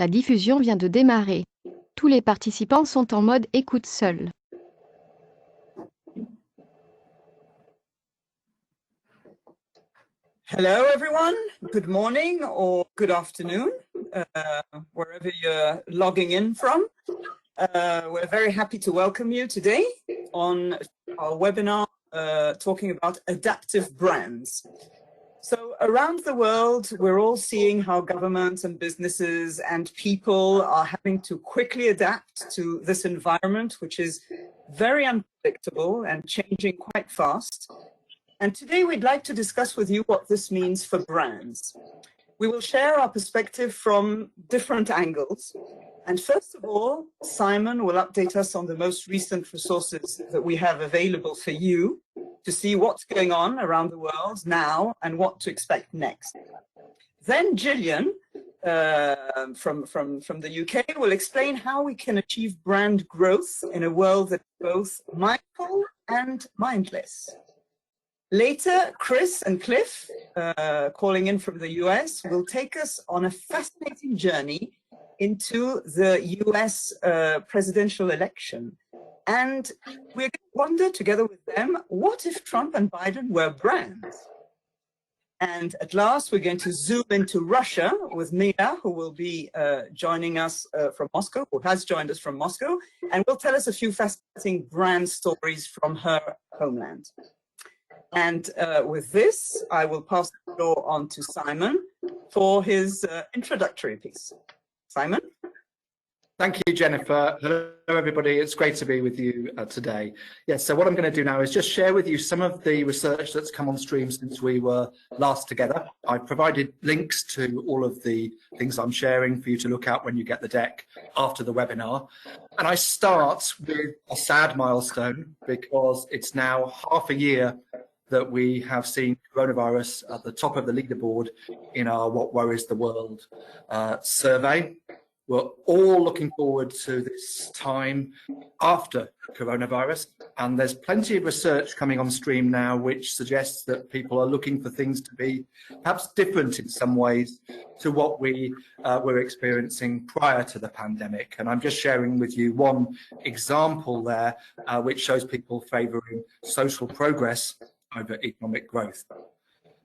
La diffusion vient de démarrer. Tous les participants sont en mode écoute seul. Hello, everyone. Good morning or good afternoon, wherever you're logging in from. We're very happy to welcome you today on our webinar talking about adaptive brands. So around the world, we're all seeing how governments and businesses and people are having to quickly adapt to this environment, which is very unpredictable and changing quite fast. And today we'd like to discuss with you what this means for brands. We will share our perspective from different angles. And first of all, Simon will update us on the most recent resources that we have available for you to see what's going on around the world now and what to expect next. Then Gillian from the UK will explain how we can achieve brand growth in a world that's both mindful and mindless. Later, Chris and Cliff, calling in from the US, will take us on a fascinating journey into the US presidential election. And we're going to wonder together with them, what if Trump and Biden were brands? And at last, we're going to zoom into Russia with Mia, who will be joining us from Moscow, who has joined us from Moscow, and will tell us a few fascinating brand stories from her homeland. And with this, I will pass the floor on to Simon for his introductory piece. Simon? Thank you, Jennifer. Hello, everybody. It's great to be with you today. Yes, so what I'm going to do now is just share with you some of the research that's come on stream since we were last together. I've provided links to all of the things I'm sharing for you to look at when you get the deck after the webinar. And I start with a sad milestone because it's now half a year that we have seen coronavirus at the top of the leaderboard in our What Worries the World survey. We're all looking forward to this time after coronavirus, and there's plenty of research coming on stream now which suggests that people are looking for things to be perhaps different in some ways to what we were experiencing prior to the pandemic. And I'm just sharing with you one example there which shows people favouring social progress over economic growth.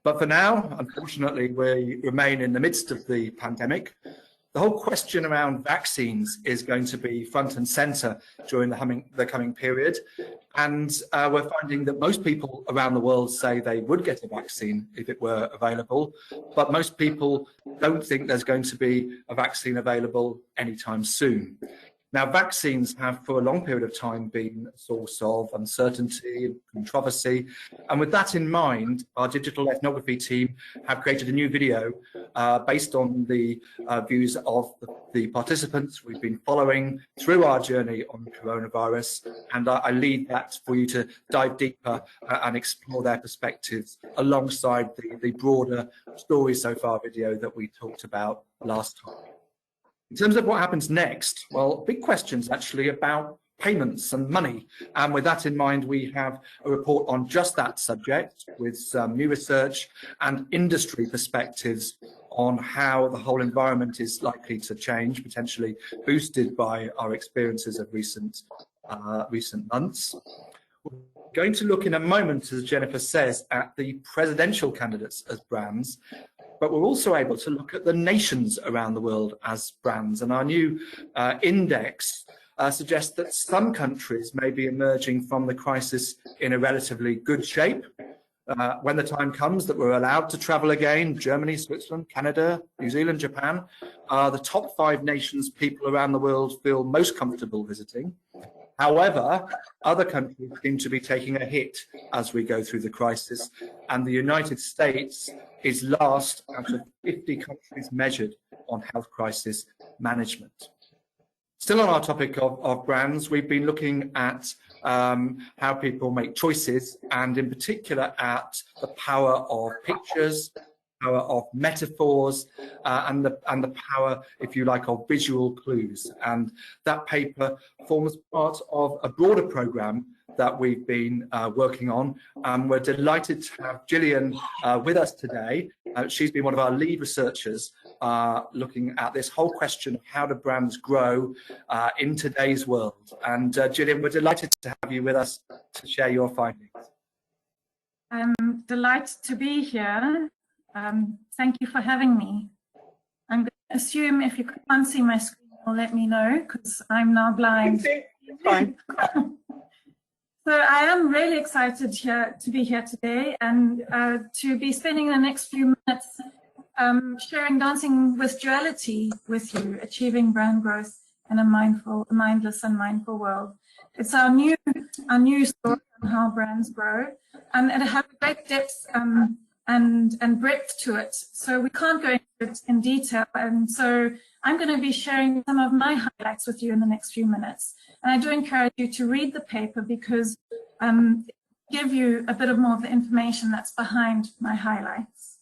But for now, unfortunately, we remain in the midst of the pandemic. The whole question around vaccines is going to be front and centre during the coming period. And we're finding that most people around the world say they would get a vaccine if it were available, but most people don't think there's going to be a vaccine available anytime soon. Now, vaccines have for a long period of time been a source of uncertainty and controversy. And with that in mind, our digital ethnography team have created a new video based on the views of the participants we've been following through our journey on coronavirus. And I leave that for you to dive deeper and explore their perspectives alongside the broader story so far video that we talked about last time. In terms of what happens next, well, big questions actually about payments and money. And with that in mind, we have a report on just that subject with some new research and industry perspectives on how the whole environment is likely to change, potentially boosted by our experiences of recent months. We're going to look in a moment, as Jennifer says, at the presidential candidates as brands. But we're also able to look at the nations around the world as brands. And our new index suggests that some countries may be emerging from the crisis in a relatively good shape. When the time comes that we're allowed to travel again, Germany, Switzerland, Canada, New Zealand, Japan are the top 5 nations people around the world feel most comfortable visiting. However, other countries seem to be taking a hit as we go through the crisis, and the United States is last out of 50 countries measured on health crisis management. Still on our topic of brands, we've been looking at how people make choices, and in particular at the power of pictures, power of metaphors, and the power, if you like, of visual clues. And that paper forms part of a broader programme that we've been working on. We're delighted to have Gillian with us today. She's been one of our lead researchers looking at this whole question of how do brands grow in today's world. And Gillian, we're delighted to have you with us to share your findings. I'm delighted to be here. Thank you for having me. I'm going to assume if you can't see my screen, you'll let me know because I'm now blind. Fine. So I am really excited to be here today and to be spending the next few minutes sharing Dancing with Duality with you, achieving brand growth in a mindless and mindful world. It's our new story on how brands grow, and it has great depth and breadth to it. So we can't go into it in detail, and so I'm going to be sharing some of my highlights with you in the next few minutes. And I do encourage you to read the paper because it give you a bit of more of the information that's behind my highlights.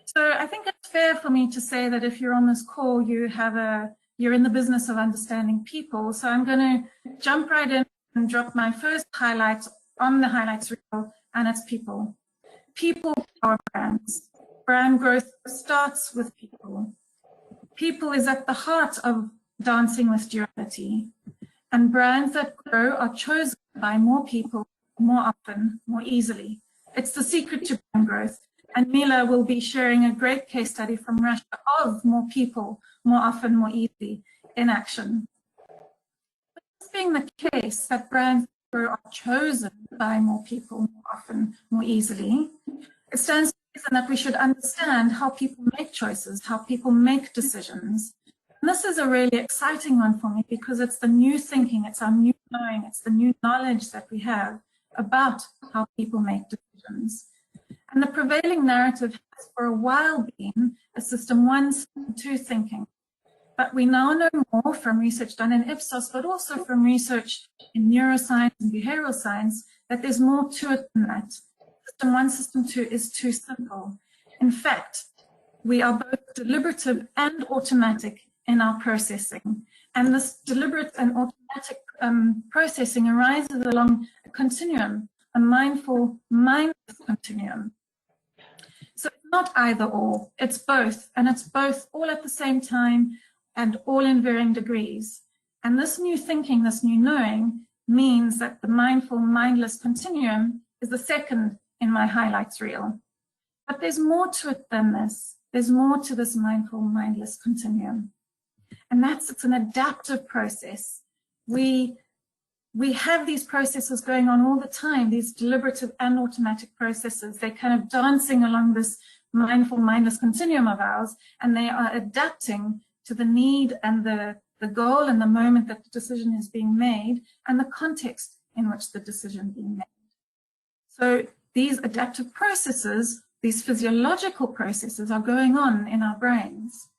So I think it's fair for me to say that if you're on this call, you're in the business of understanding people. So I'm going to jump right in and drop my first highlight on the highlights reel, and it's people. People are brands. Brand growth starts with people. People is at the heart of Dancing with Duality. And brands that grow are chosen by more people, more often, more easily. It's the secret to brand growth. And Mila will be sharing a great case study from Russia of more people, more often, more easily in action. But this being the case that brands grow are chosen by more people, more often, more easily, it stands to reason that we should understand how people make choices, how people make decisions. And this is a really exciting one for me because it's the new thinking, it's our new knowing, it's the new knowledge that we have about how people make decisions. And the prevailing narrative has for a while been a system 1, system 2 thinking. But we now know more from research done in Ipsos, but also from research in neuroscience and behavioral science, that there's more to it than that. System 1, system 2 is too simple. In fact, we are both deliberative and automatic in our processing. And this deliberate and automatic processing arises along a continuum, a mindful, mindless continuum. So it's not either or, it's both, and it's both all at the same time and all in varying degrees. And this new thinking, this new knowing, means that the mindful, mindless continuum is the second in my highlights reel. But there's more to it than this. There's more to this mindful, mindless continuum. And it's an adaptive process. We have these processes going on all the time, these deliberative and automatic processes. They're kind of dancing along this mindful, mindless continuum of ours, and they are adapting to the need and the goal and the moment that the decision is being made and the context in which the decision is being made. So these adaptive processes, these physiological processes are going on in our brains.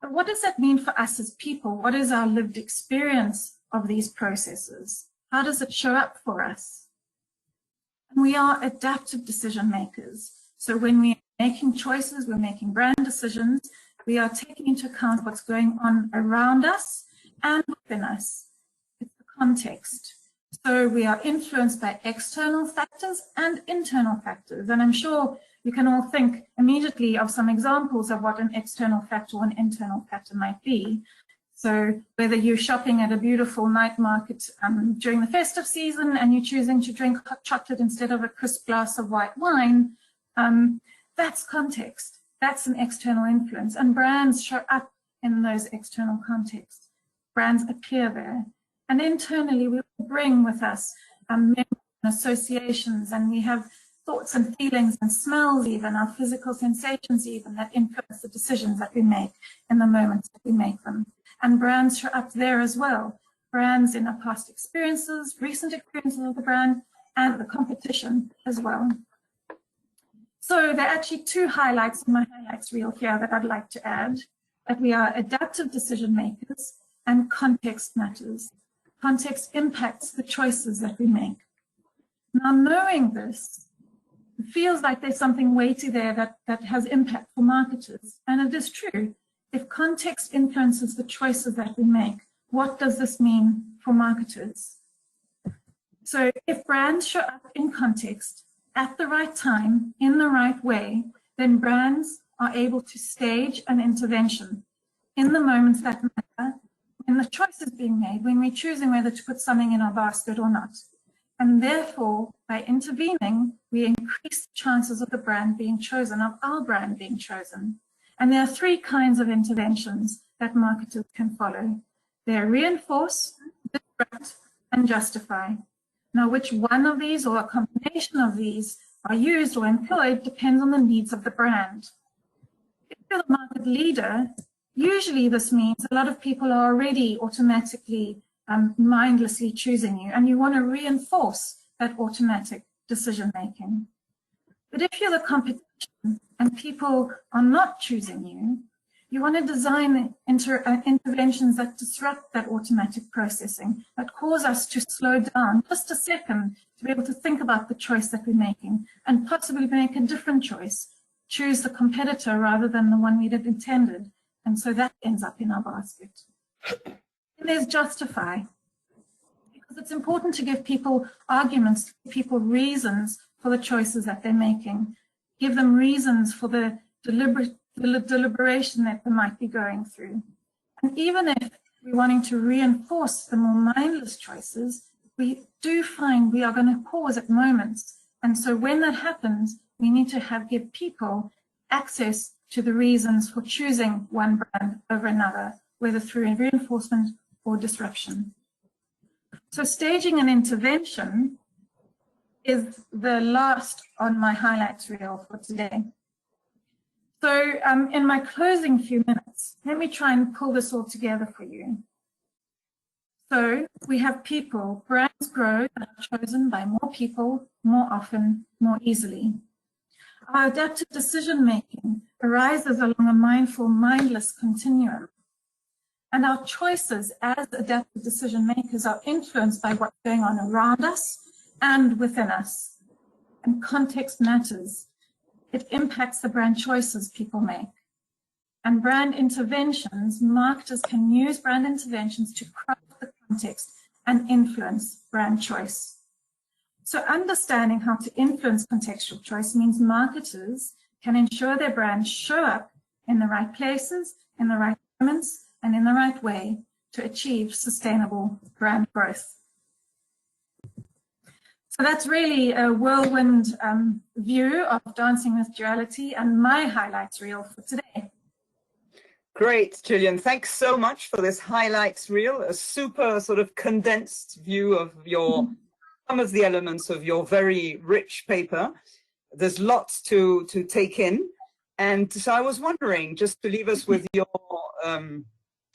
But what does that mean for us as people? What is our lived experience of these processes? How does it show up for us? And we are adaptive decision makers. So when we're making choices, we're making brand decisions, we are taking into account what's going on around us and within us. It's the context. So we are influenced by external factors and internal factors. And I'm sure you can all think immediately of some examples of what an external factor or an internal factor might be. So whether you're shopping at a beautiful night market during the festive season and you're choosing to drink hot chocolate instead of a crisp glass of white wine, that's context. That's an external influence. And brands show up in those external contexts. Brands appear there. And internally, we bring with us memories and associations, and we have thoughts and feelings and smells even, our physical sensations even, that influence the decisions that we make in the moments that we make them. And brands show up there as well. Brands in our past experiences, recent experiences of the brand, and the competition as well. So there are actually two highlights in my highlights reel here that I'd like to add, that we are adaptive decision makers and context matters. Context impacts the choices that we make. Now, knowing this, it feels like there's something weighty there that has impact for marketers. And it is true. If context influences the choices that we make, what does this mean for marketers? So if brands show up in context at the right time, in the right way, then brands are able to stage an intervention in the moments that matter, when the choice is being made, when we're choosing whether to put something in our basket or not. And therefore, by intervening, we increase the chances of the brand being chosen, of our brand being chosen. And there are three kinds of interventions that marketers can follow. They're reinforce, disrupt, and justify. Now, which one of these or a combination of these are used or employed depends on the needs of the brand. If you're the market leader, usually this means a lot of people are already automatically mindlessly choosing you, and you want to reinforce that automatic decision making. But if you're the competition and people are not choosing you, you want to design interventions that disrupt that automatic processing, that cause us to slow down just a second to be able to think about the choice that we're making and possibly make a different choice, choose the competitor rather than the one we had intended. And so that ends up in our basket. And there's justify, because it's important to give people arguments, give people reasons for the choices that they're making, give them reasons for the deliberation that they might be going through. And even if we're wanting to reinforce the more mindless choices, we do find we are going to pause at moments. And so when that happens, we need to give people access to the reasons for choosing one brand over another, whether through reinforcement or disruption. So staging an intervention is the last on my highlights reel for today. So in my closing few minutes, let me try and pull this all together for you. So we have people, brands grow and are chosen by more people, more often, more easily. Our adaptive decision-making arises along a mindful, mindless continuum. And our choices as adaptive decision makers are influenced by what's going on around us and within us. And context matters. It impacts the brand choices people make. And brand interventions, marketers can use brand interventions to craft the context and influence brand choice. So understanding how to influence contextual choice means marketers can ensure their brands show up in the right places, in the right moments, and in the right way to achieve sustainable brand growth. So that's really a whirlwind view of Dancing with Duality and my highlights reel for today. Great, Gillian. Thanks so much for this highlights reel, a super sort of condensed view of some of the elements of your very rich paper. There's lots to take in. And so I was wondering, just to leave us with your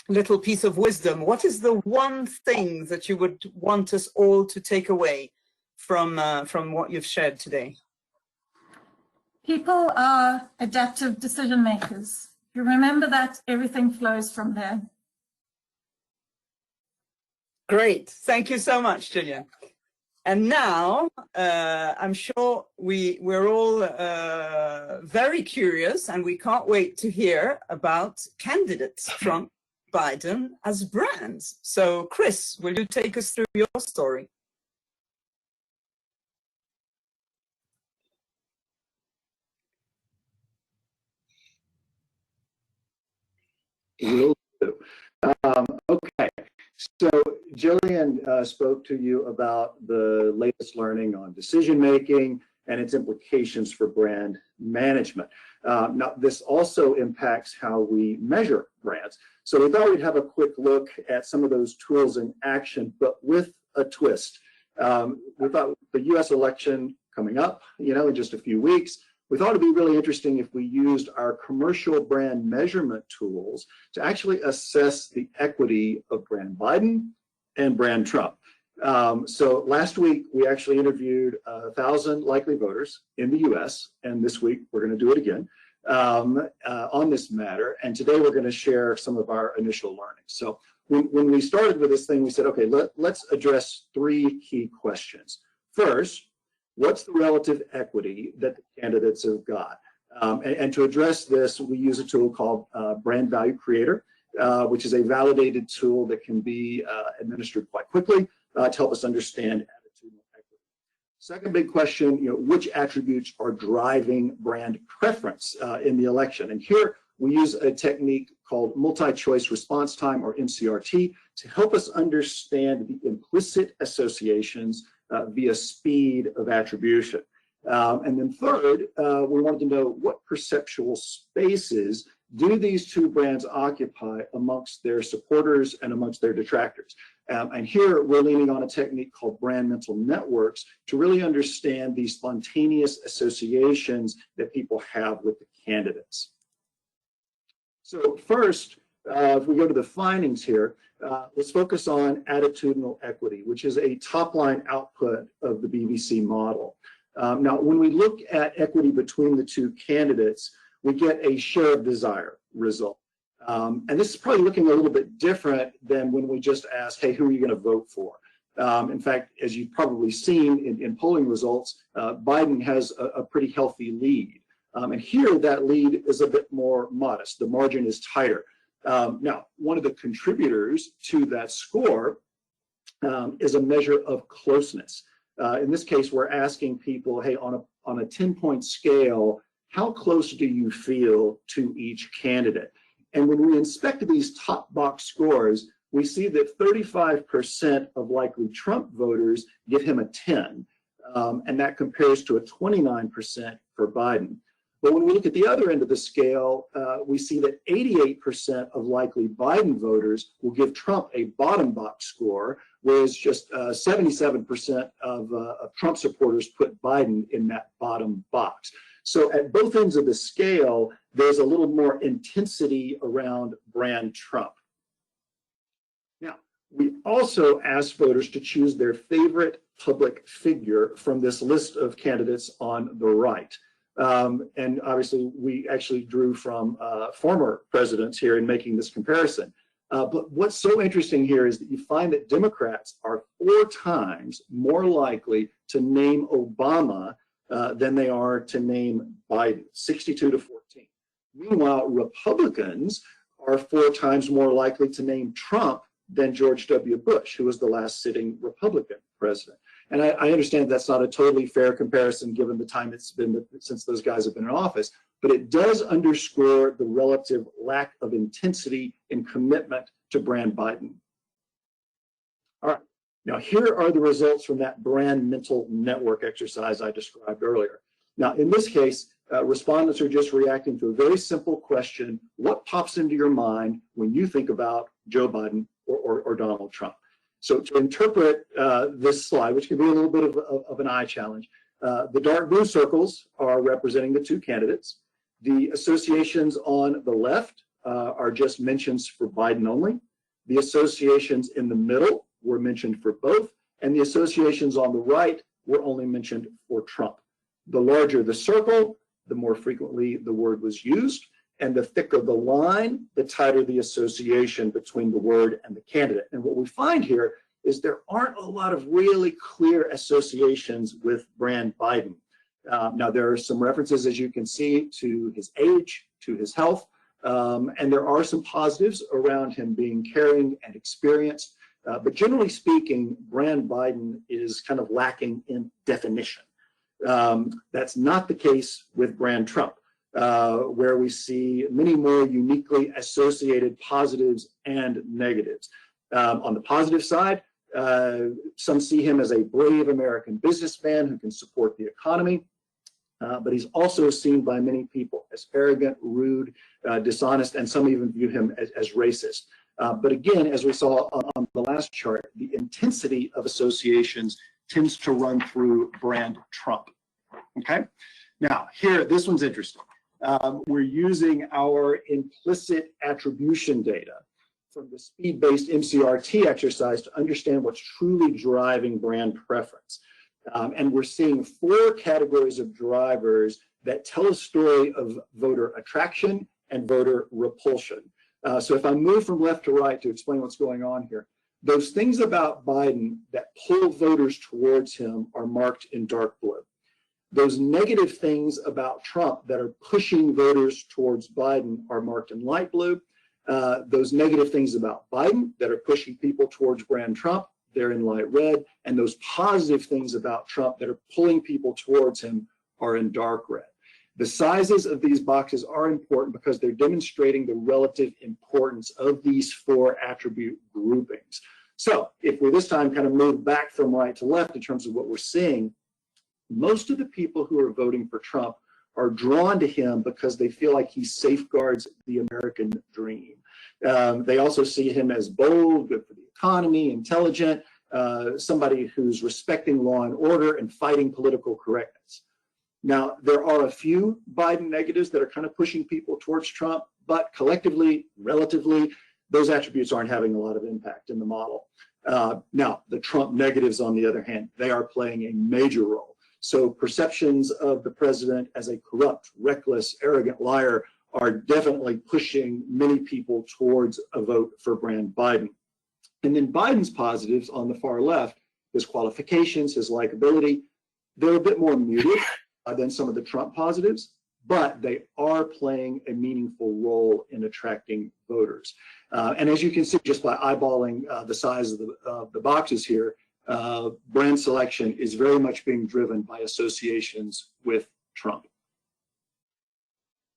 little piece of wisdom, what is the one thing that you would want us all to take away from what you've shared today? People are adaptive decision makers. If you remember that, everything flows from there. Great. Thank you so much, Gillian. And now I'm sure we're all very curious, and we can't wait to hear about candidates, Trump, Biden as brands. So Chris, will you take us through your story? Will do. Okay, so Gillian spoke to you about the latest learning on decision making and its implications for brand management. Now, this also impacts how we measure brands. So we thought we'd have a quick look at some of those tools in action, but with a twist. We thought the US election coming up, in just a few weeks, we thought it'd be really interesting if we used our commercial brand measurement tools to actually assess the equity of brand Biden and brand Trump. So last week, we actually interviewed 1,000 likely voters in the US, and this week we're going to do it again on this matter. And today we're going to share some of our initial learnings. So when we started with this thing, we said, okay, let's address three key questions. First, what's the relative equity that the candidates have got? And to address this, we use a tool called Brand Value Creator, which is a validated tool that can be administered quite quickly to help us understand attitudinal equity. Second big question, which attributes are driving brand preference in the election? And here we use a technique called multi-choice response time, or MCRT, to help us understand the implicit associations via speed of attribution. And then third, we wanted to know what perceptual spaces do these two brands occupy amongst their supporters and amongst their detractors. And here we're leaning on a technique called brand mental networks to really understand the spontaneous associations that people have with the candidates. So first, if we go to the findings here, let's focus on attitudinal equity, which is a top-line output of the BBC model. Now, when we look at equity between the two candidates, we get a share of desire result. And this is probably looking a little bit different than when we just asked, hey, who are you going to vote for? In fact, as you've probably seen in polling results, Biden has a pretty healthy lead. And here that lead is a bit more modest. The margin is tighter. Now, one of the contributors to that score is a measure of closeness. In this case, we're asking people, hey, on a 10-point scale, how close do you feel to each candidate? And when we inspect these top box scores, we see that 35% of likely Trump voters give him a 10, and that compares to a 29% for Biden. But when we look at the other end of the scale, we see that 88% of likely Biden voters will give Trump a bottom box score, whereas just 77% of Trump supporters put Biden in that bottom box. So at both ends of the scale, there's a little more intensity around brand Trump. Now, we also asked voters to choose their favorite public figure from this list of candidates on the right. And obviously, we actually drew from former presidents here in making this comparison. But what's so interesting here is that you find that Democrats are 4 times more likely to name Obama than they are to name Biden, 62 to 14. Meanwhile, Republicans are 4 times more likely to name Trump than George W. Bush, who was the last sitting Republican president. And I understand that's not a totally fair comparison given the time it's been since those guys have been in office, but it does underscore the relative lack of intensity and commitment to brand Biden. All right, now here are the results from that brand mental network exercise I described earlier. Now, in this case, respondents are just reacting to a very simple question: what pops into your mind when you think about Joe Biden or Donald Trump? So to interpret this slide, which can be a little bit of an eye challenge, the dark blue circles are representing the two candidates. The associations on the left are just mentions for Biden only. The associations in the middle were mentioned for both, and the associations on the right were only mentioned for Trump. The larger the circle, the more frequently the word was used, and the thicker the line, the tighter the association between the word and the candidate. And what we find here is there aren't a lot of really clear associations with brand Biden. Now, there are some references, as you can see, to his age, to his health, and there are some positives around him being caring and experienced. But generally speaking, brand Biden is kind of lacking in definition. That's not the case with brand Trump, where we see many more uniquely associated positives and negatives. On the positive side, some see him as a brave American businessman who can support the economy, but he's also seen by many people as arrogant, rude, dishonest, and some even view him as racist. But again, as we saw on the last chart, the intensity of associations tends to run through brand Trump. Okay? Now, here, this one's interesting. We're using our implicit attribution data from the speed-based MCRT exercise to understand what's truly driving brand preference. And we're seeing 4 categories of drivers that tell a story of voter attraction and voter repulsion. So if I move from left to right to explain what's going on here, those things about Biden that pull voters towards him are marked in dark blue. Those negative things about Trump that are pushing voters towards Biden are marked in light blue. Those negative things about Biden that are pushing people towards brand Trump they're in light red, and those positive things about Trump that are pulling people towards him are in dark red. The sizes of these boxes are important because they're demonstrating the relative importance of these four attribute groupings. So if we this time kind of move back from right to left in terms of what we're seeing, most of the people who are voting for Trump are drawn to him because they feel like he safeguards the American dream. They also see him as bold, good for the economy, intelligent, somebody who's respecting law and order and fighting political correctness. Now, there are a few Biden negatives that are kind of pushing people towards Trump, but collectively, relatively, those attributes aren't having a lot of impact in the model. Now, the Trump negatives, on the other hand, they are playing a major role. So perceptions of the president as a corrupt, reckless, arrogant liar are definitely pushing many people towards a vote for Brand Biden. And then Biden's positives on the far left, his qualifications, his likability, they're a bit more muted than some of the Trump positives, but they are playing a meaningful role in attracting voters. And as you can see just by eyeballing the size of the boxes here, brand selection is very much being driven by associations with Trump.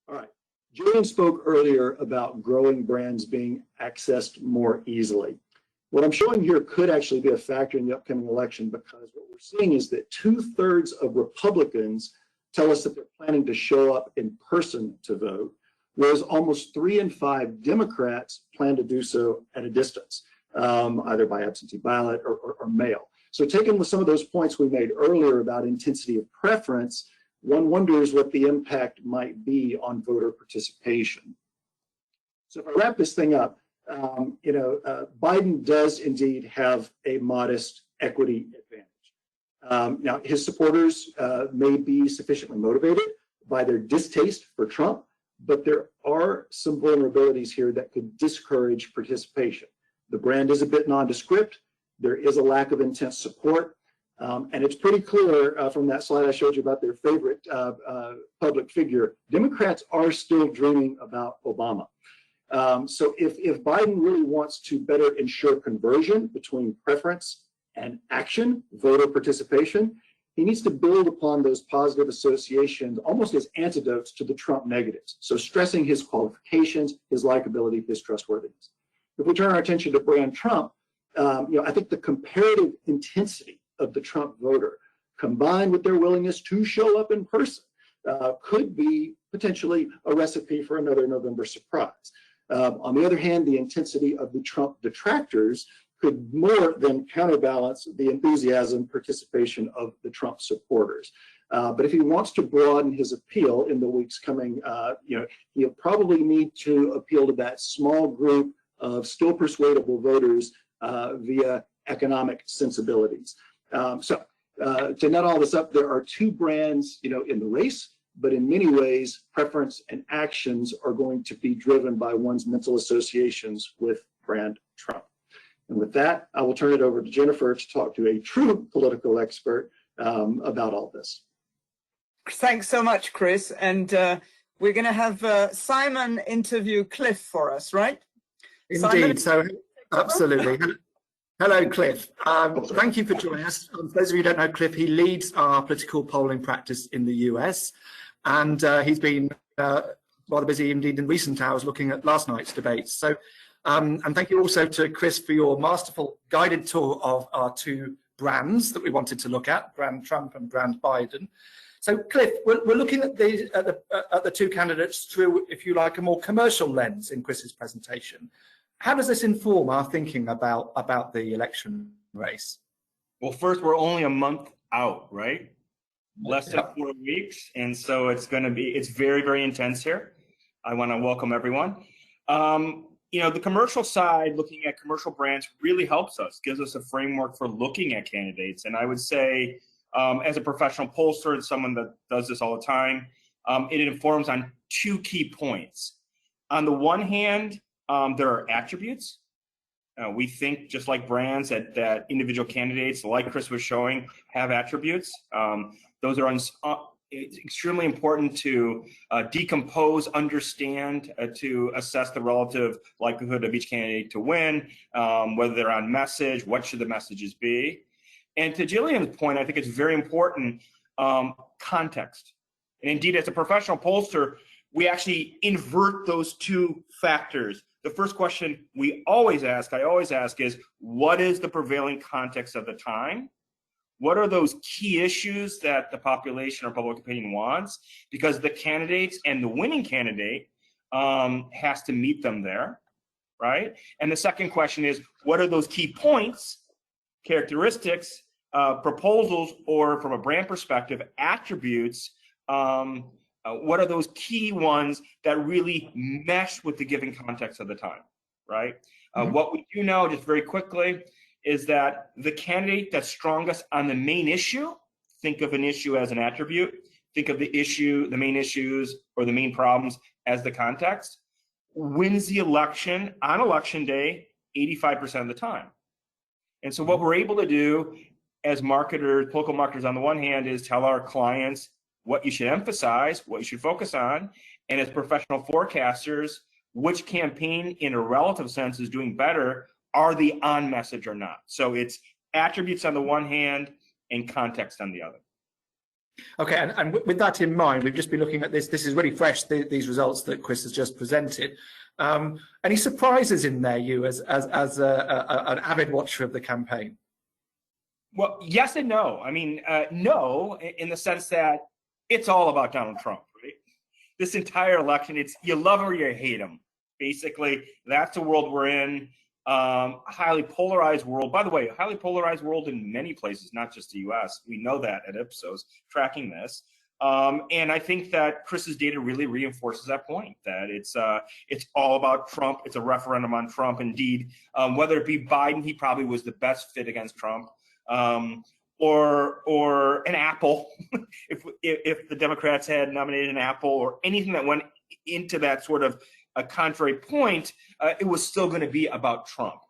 All right, Julian spoke earlier about growing brands being accessed more easily. What I'm showing here could actually be a factor in the upcoming election because what we're seeing is that 2/3 of Republicans tell us that they're planning to show up in person to vote, whereas almost 3 in 5 Democrats plan to do so at a distance, either by absentee ballot or mail. So taking with some of those points we made earlier about intensity of preference, one wonders what the impact might be on voter participation. So if I wrap this thing up, Biden does indeed have a modest equity advantage. Now, his supporters may be sufficiently motivated by their distaste for Trump, but there are some vulnerabilities here that could discourage participation. The brand is a bit nondescript. There is a lack of intense support. And it's pretty clear from that slide I showed you about their favorite public figure, Democrats are still dreaming about Obama. So if Biden really wants to better ensure conversion between preference and action, voter participation, he needs to build upon those positive associations almost as antidotes to the Trump negatives. So stressing his qualifications, his likability, his trustworthiness. If we turn our attention to brand Trump, I think the comparative intensity of the Trump voter combined with their willingness to show up in person could be potentially a recipe for another November surprise. On the other hand, the intensity of the Trump detractors could more than counterbalance the enthusiasm participation of the Trump supporters. But if he wants to broaden his appeal in the weeks coming, he'll probably need to appeal to that small group of still persuadable voters via economic sensibilities. So to net all this up, there are 2 brands, in the race, but in many ways, preference and actions are going to be driven by one's mental associations with brand Trump. And with that, I will turn it over to Jennifer to talk to a true political expert about all this. Thanks so much, Chris. And we're going to have Simon interview Cliff for us, right? Indeed. Simon? So, absolutely. Hello, Cliff. Thank you for joining us. For those of you who don't know Cliff, he leads our political polling practice in the US, and he's been rather busy indeed in recent hours looking at last night's debates. So, and thank you also to Chris for your masterful guided tour of our 2 brands that we wanted to look at, brand Trump and brand Biden. So, Cliff, we're looking at the 2 candidates through, if you like, a more commercial lens in Chris's presentation. How does this inform our thinking about the election race? Well, first, we're only a month out, right? Less than 4 weeks. And so it's very, very intense here. I want to welcome everyone. The commercial side, looking at commercial brands really helps us, gives us a framework for looking at candidates. And I would say, as a professional pollster and someone that does this all the time, it informs on 2 key points. On the one hand, there are attributes. We think, just like brands, that individual candidates, like Chris was showing, have attributes. Those are it's extremely important to decompose, understand, to assess the relative likelihood of each candidate to win, whether they're on message, what should the messages be. And to Jillian's point, I think it's very important, context. And indeed, as a professional pollster, we actually invert those two factors. The first question I always ask is, what is the prevailing context of the time? What are those key issues that the population or public opinion wants? Because the candidates and the winning candidate has to meet them there, right? And the second question is, what are those key points, characteristics, proposals, or from a brand perspective, attributes, what are those key ones that really mesh with the given context of the time, right? What we do know, just very quickly, is that the candidate that's strongest on the main issue, think of an issue as an attribute, think of the main issues or the main problems as the context, wins the election on election day 85% of the time. And so what we're able to do as marketers, political marketers on the one hand, is tell our clients what you should emphasize, what you should focus on, and as professional forecasters, which campaign in a relative sense is doing better, are they on message or not? So it's attributes on the one hand and context on the other. Okay, and with that in mind, we've just been looking at this. This is really fresh, these results that Chris has just presented. Any surprises in there, you as an avid watcher of the campaign? Well, yes and no. I mean, no, in the sense that it's all about Donald Trump, right? This entire election, it's you love him or you hate him. Basically, that's the world we're in. Highly polarized world. By the way, highly polarized world in many places, not just the US. We know that at Ipsos, tracking this. And I think that Chris's data really reinforces that point, that it's all about Trump. It's a referendum on Trump. Indeed, whether it be Biden, he probably was the best fit against Trump, or an Apple, if the Democrats had nominated an Apple, or anything that went into that sort of a contrary point, it was still going to be about Trump.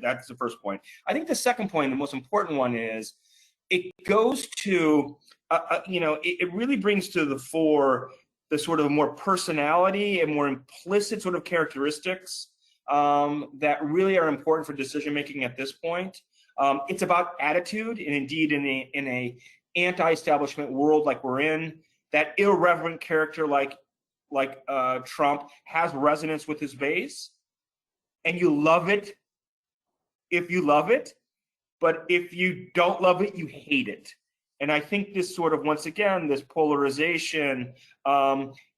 That's the first point. I think the second point, the most important one, is it goes to, it really brings to the fore the sort of more personality and more implicit sort of characteristics that really are important for decision making at this point. It's about attitude, and indeed in a anti-establishment world like we're in, that irreverent character like Trump has resonance with his base, and you love it if you love it, but if you don't love it, you hate it. And I think this sort of, once again, this polarization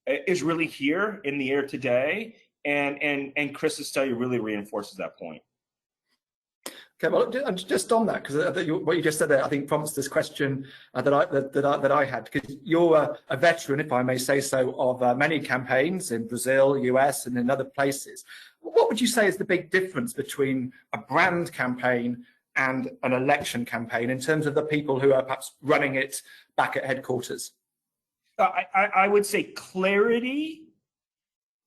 is really here in the air today, and Chris's study really reinforces that point. Okay, well, just on that, because what you just said there, I think prompts this question that I had, because you're a veteran, if I may say so, of many campaigns in Brazil, US, and in other places. What would you say is the big difference between a brand campaign and an election campaign in terms of the people who are perhaps running it back at headquarters? I would say clarity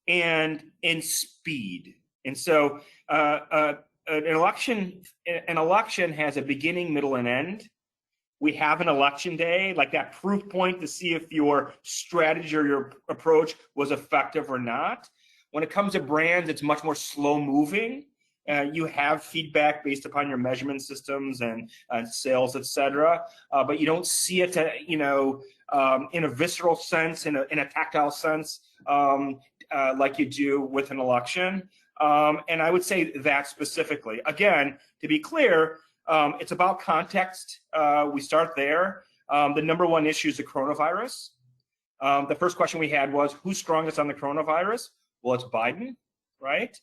and speed. And so an election has a beginning, middle, and end. We have an election day, like that proof point to see if your strategy or your approach was effective or not. When it comes to brands, it's much more slow moving. You have feedback based upon your measurement systems and sales, et cetera, but you don't see it, in a visceral sense, in a tactile sense, like you do with an election. And I would say that specifically. Again, to be clear, it's about context. We start there. The number one issue is the coronavirus. The first question we had was, who's strongest on the coronavirus? Well, it's Biden, right?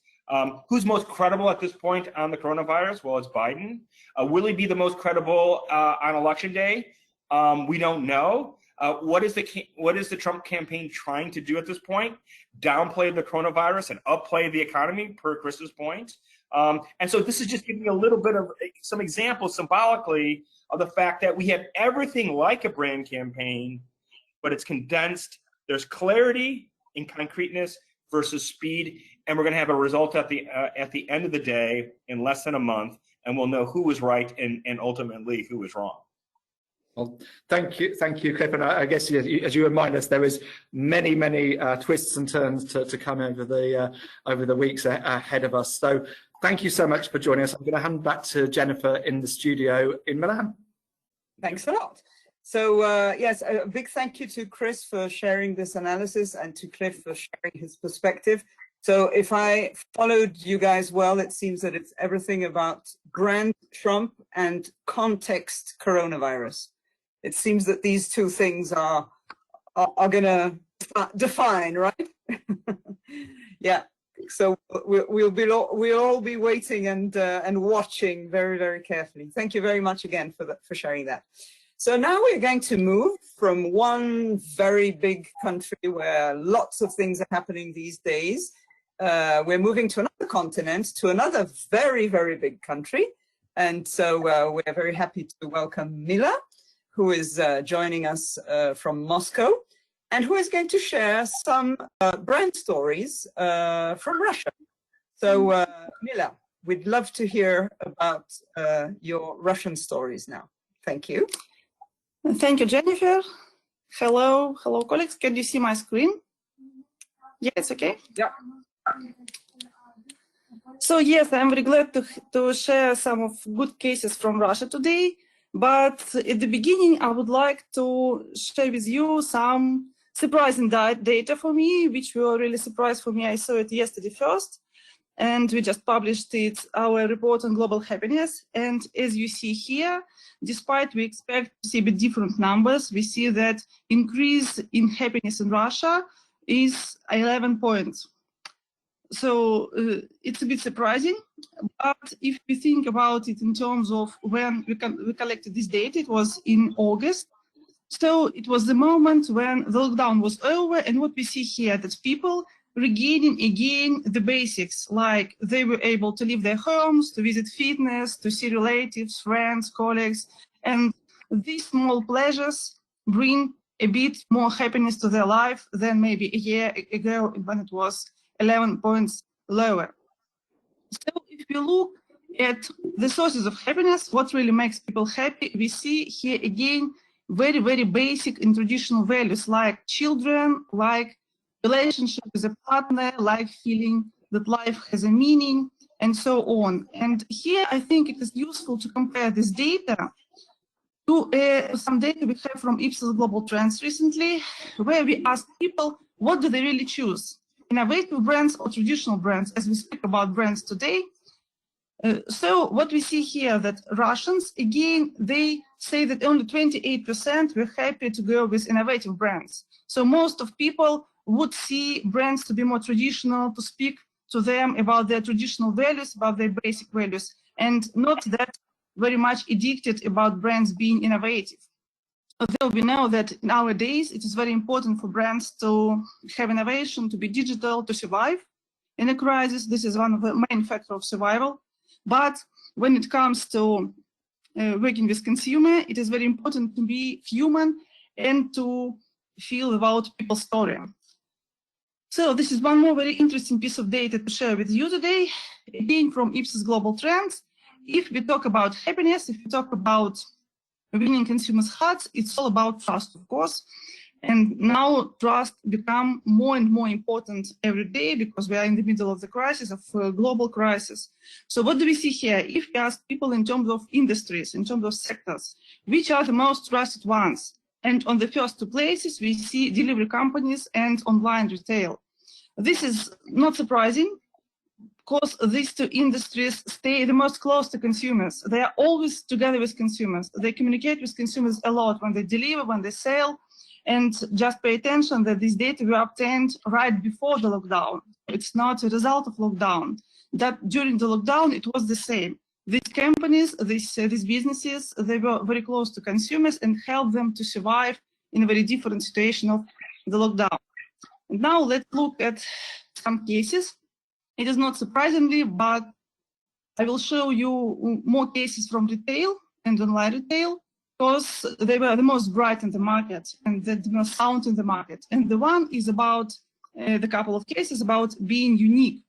Who's most credible at this point on the coronavirus? Well, it's Biden. Will he be the most credible on election day? We don't know. What is the Trump campaign trying to do at this point? Downplay the coronavirus and upplay the economy, per Chris's point. And so this is just giving you a little bit of some examples symbolically of the fact that we have everything like a brand campaign, but it's condensed. There's clarity and concreteness versus speed, and we're going to have a result at the end of the day in less than a month, and we'll know who was right and ultimately who was wrong. Well, thank you, Cliff. And I guess as you remind us, there is many twists and turns to come over the weeks ahead of us. So thank you so much for joining us. I'm going to hand back to Jennifer in the studio in Milan. Thanks a lot. So yes, a big thank you to Chris for sharing this analysis and to Cliff for sharing his perspective. So if I followed you guys well, it seems that it's everything about brand Trump and context coronavirus. It seems that these two things are going to define, right? Yeah. So we'll all be waiting and watching very carefully. Thank you very much again for sharing that. So now we're going to move from one very big country where lots of things are happening these days. We're moving to another continent, to another very big country. And so we're very happy to welcome Mila, who is joining us from Moscow, and who is going to share some brand stories from Russia. So Mila, we'd love to hear about your Russian stories now. Thank you. Thank you, Jennifer. Hello, colleagues. Can you see my screen? Yeah, it's okay. Yeah. So yes, I'm very glad to share some of good cases from Russia today. But at the beginning, I would like to share with you some surprising data for me, which were really surprised for me. I saw it yesterday first, and we just published our report on global happiness. And as you see here, despite we expect to see a bit different numbers, we see that increase in happiness in Russia is 11 points. So it's a bit surprising, but if we think about it in terms of when we collected this data, it was in August. So it was the moment when the lockdown was over, and what we see here, that people regaining again the basics, like they were able to leave their homes, to visit fitness, to see relatives, friends, colleagues, and these small pleasures bring a bit more happiness to their life than maybe a year ago when it was 11 points lower. So if we look at the sources of happiness, what really makes people happy, we see here again very basic and traditional values like children, like relationship with a partner, like feeling that life has a meaning, and so on. And here I think it is useful to compare this data to some data we have from Ipsos Global Trends recently, where we asked people what do they really choose, innovative brands or traditional brands, as we speak about brands today. So what we see here, that Russians, again, they say that only 28% were happy to go with innovative brands. So most of people would see brands to be more traditional, to speak to them about their traditional values, about their basic values, and not that very much addicted about brands being innovative. Although we know that nowadays it is very important for brands to have innovation, to be digital, to survive in a crisis. This is one of the main factors of survival. But when it comes to working with consumer, it is very important to be human and to feel about people's story. So this is one more very interesting piece of data to share with you today, again from Ipsos Global Trends. If we talk about happiness, if we talk about winning consumers' hearts, it's all about trust, of course. And now trust become more and more important every day because we are in the middle of the crisis, of a global crisis. So what do we see here? If we ask people in terms of industries, in terms of sectors, which are the most trusted ones? And on the first two places, we see delivery companies and online retail. This is not surprising, because these two industries stay the most close to consumers. They are always together with consumers. They communicate with consumers a lot when they deliver, when they sell. And just pay attention that this data were obtained right before the lockdown. It's not a result of lockdown. That during the lockdown, it was the same. These companies, these businesses, they were very close to consumers and helped them to survive in a very different situation of the lockdown. And now let's look at some cases. It is not surprisingly, but I will show you more cases from retail and online retail, because they were the most bright in the market and the most sound in the market. And the one is about the couple of cases about being unique.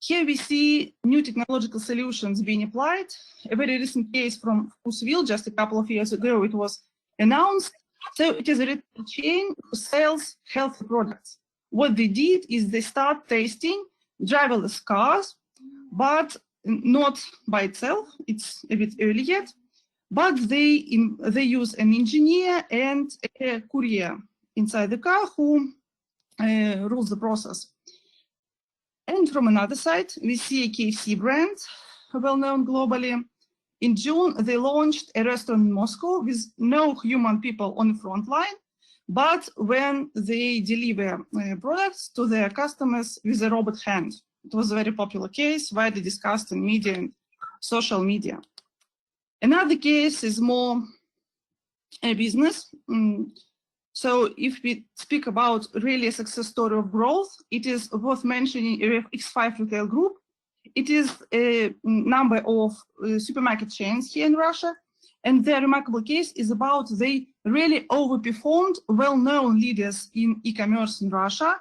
Here we see new technological solutions being applied. A very recent case from Fusville just a couple of years ago, it was announced. So it is a retail chain who sells healthy products. What they did is they start testing driverless cars, but not by itself. It's a bit early yet, but they use an engineer and a courier inside the car who rules the process. And from another side, we see a KFC brand, well known globally. In June, they launched a restaurant in Moscow with no human people on the front line, but when they deliver products to their customers with a robot hand. It was a very popular case, widely discussed in media and social media. Another case is more a business. So if we speak about really a success story of growth, it is worth mentioning X5 Retail Group. It is a number of supermarket chains here in Russia. And their remarkable case is about they really overperformed well-known leaders in e-commerce in Russia,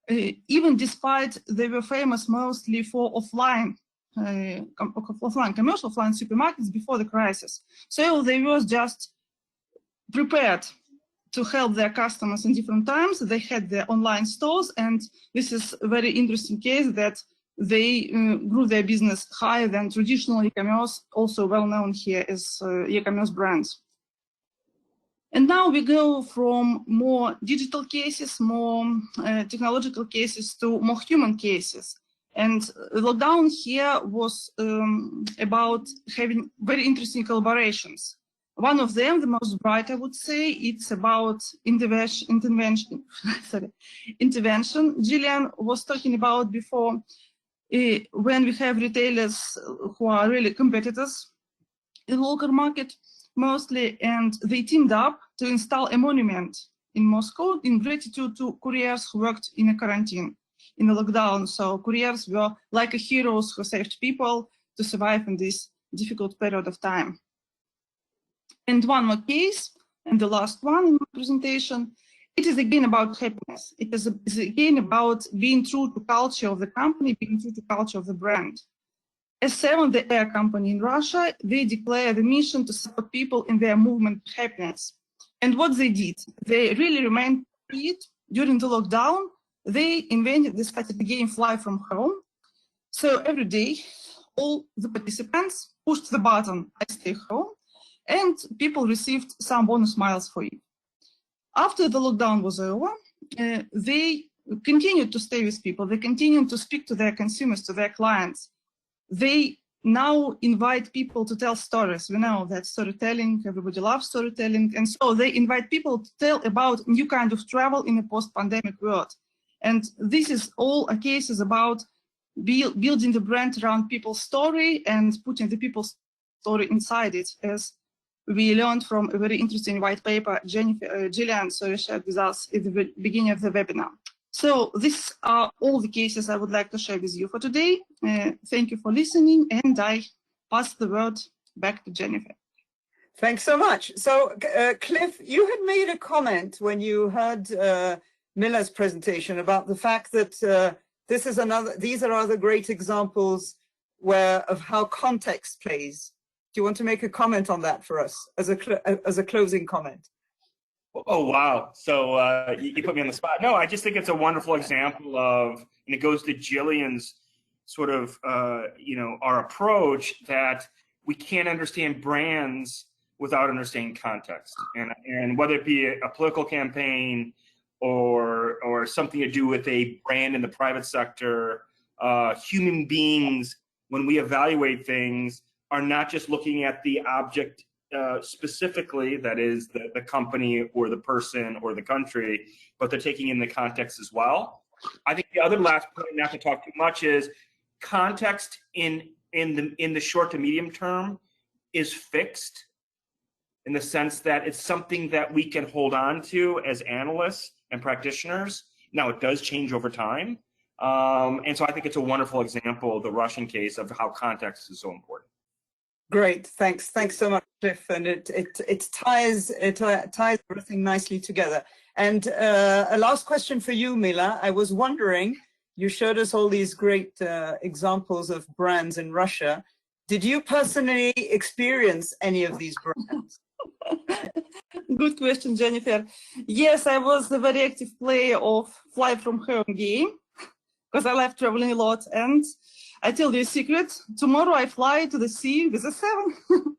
even despite they were famous mostly for offline commercial, offline supermarkets before the crisis. So they were just prepared to help their customers in different times. They had their online stores, and this is a very interesting case that they grew their business higher than traditional e-commerce, also well known here as e-commerce brands. And now we go from more digital cases, more technological cases to more human cases. And the lockdown here was about having very interesting collaborations. One of them, the most bright, I would say, it's about intervention. Gillian was talking about before, when we have retailers who are really competitors in the local market mostly, and they teamed up to install a monument in Moscow in gratitude to couriers who worked in a quarantine in the lockdown. So couriers were like heroes who saved people to survive in this difficult period of time. And one more case, and the last one in my presentation, it is again about happiness. It is again about being true to culture of the company, being true to culture of the brand. S7, the air company in Russia, they declare the mission to support people in their movement to happiness. And what they did, they really remained it during the lockdown. They started the game Fly from Home. So every day, all the participants pushed the button, I stay home, and people received some bonus miles for it. After the lockdown was over, they continued to stay with people. They continued to speak to their consumers, to their clients. They now invite people to tell stories. We know that storytelling, everybody loves storytelling. And so they invite people to tell about new kind of travel in a post-pandemic world. And this is all a case is about building the brand around people's story and putting the people's story inside it, as we learned from a very interesting white paper Gillian shared with us at the beginning of the webinar. So these are all the cases I would like to share with you for today. Thank you for listening, and I pass the word back to Jennifer. Thanks so much. So Cliff, you had made a comment when you heard Mila's presentation about the fact that these are other great examples of how context plays. Do you want to make a comment on that for us as a closing comment? Oh, wow. So you put me on the spot. No, I just think it's a wonderful example of, and it goes to Gillian's sort of, our approach that we can't understand brands without understanding context. And whether it be a political campaign or something to do with a brand in the private sector, human beings, when we evaluate things, are not just looking at the object specifically, that is the company or the person or the country, but they're taking in the context as well. I think the other last point, not to talk too much, is context in the short to medium term is fixed in the sense that it's something that we can hold on to as analysts and practitioners. Now, it does change over time. And so I think it's a wonderful example, the Russian case, of how context is so important. Great, thanks so much, Cliff, and it ties everything nicely together. And a last question for you, Mila. I was wondering, you showed us all these great examples of brands in Russia. Did you personally experience any of these brands? Good question, Jennifer. Yes, I was a very active player of Fly From Home game because I love traveling a lot. And I tell you a secret, tomorrow I fly to the sea with a 7.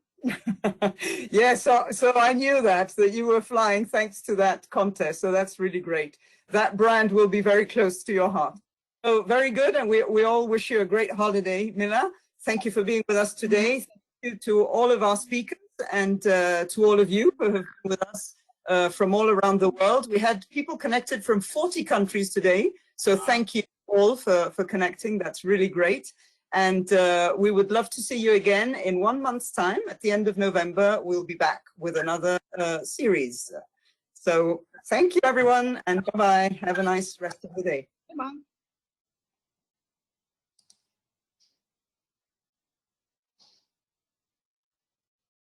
Yeah, so I knew that you were flying thanks to that contest. So that's really great. That brand will be very close to your heart. So very good. And we all wish you a great holiday, Mila. Thank you for being with us today. Thank you to all of our speakers and to all of you who have been with us from all around the world. We had people connected from 40 countries today. So thank you all for connecting. That's really great. And we would love to see you again in 1 month's time. At the end of November, we'll be back with another series. So thank you, everyone, and bye-bye. Have a nice rest of the day. Bye.